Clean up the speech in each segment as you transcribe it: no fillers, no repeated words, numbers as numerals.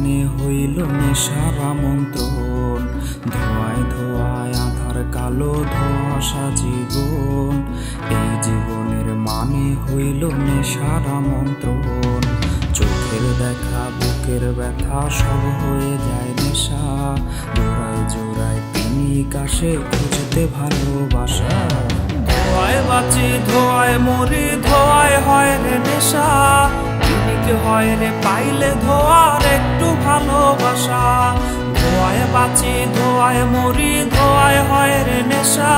মানে হইল নেশার আমন্ত্রণ। ধোঁয়ায় ধোঁয়ায় আধার কালো ধোঁয়াশা জীবন, এই জীবনের মানে হইল নেশার আমন্ত্রণ। চোখের দেখা বুকের ব্যথা সব হয়ে যায় নেশা, জোড়ায় জোড়ায় পিনিক আসে খুঁজতে ভালোবাসা। ধোঁয়ায় বাঁচি ধোঁয়ায় মরি, ধোঁয়ায় হয় রে নেশা, পিনিক হয় রে পাইলে ধোঁয়ার একটু ভালোবাসা। ধোঁয়ায় বাঁচি ধোঁয়ায় মরি, ধোঁয়ায় হয় রে নেশা,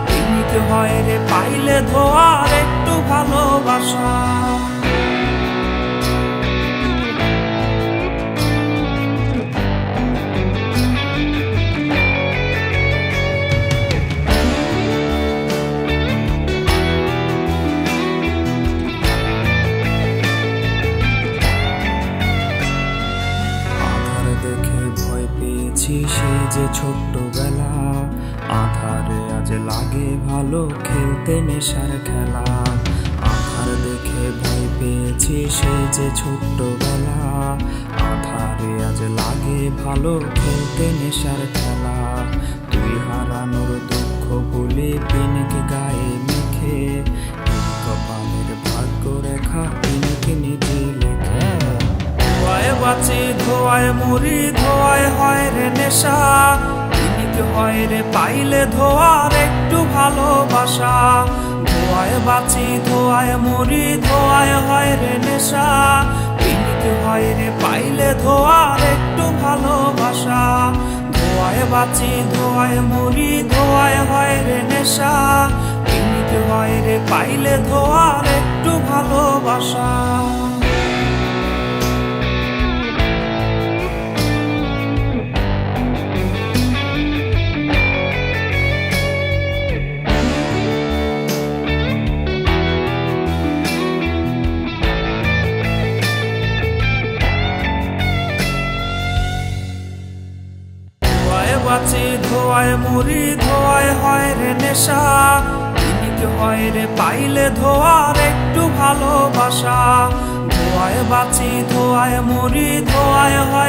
পিনিক হয় রে পাইলে ধোঁয়ার একটু ভালোবাসা। সেই যে ছোট্টবেলা, আধারে আজ লাগে ভালো খেলতে নেশার খেলা। আধার দেখে ভয় পেয়েছি সেই যে ছোট্টবেলা, আধারে আজ লাগে ভালো খেলতে নেশার খেলা। তুই হারানোর দুঃখ ভুলে পিনিক গায়ে মেখে, এই কপালের ভাগ্য রেখা পিনিক নিজে লেখে। ধোঁয়ায় বাঁচি ধোঁয়ায় মরি, ধোঁয়ায় হয় রে নেশা, পিনিক হয় রে পাইলে ধোঁয়ার একটু ভালোবাসা। ধোঁয়ায় বাঁচি ধোঁয়ায় মরি, ধোঁয়ায় হয় রে নেশা, পিনিক হয় রে পাইলে ধোঁয়ার একটু ভালোবাসা। ধোঁয়ায় বাঁচি ধোঁয়ায় মরি, ধোঁয়ায় হয় রে নেশা, পিনিক হয় রে পাইলে ধোঁয়ার একটু ভালোবাসা। বাঁচি ধোঁয়ায় মরি, ধোঁয়ায় হয় রে নেশা, পিনিক হয় রে পাইলে ধোঁয়ার একটু ভালোবাসা। ধোঁয়ায় বাঁচি ধোঁয়ায় মরি, ধোঁয়ায় হয়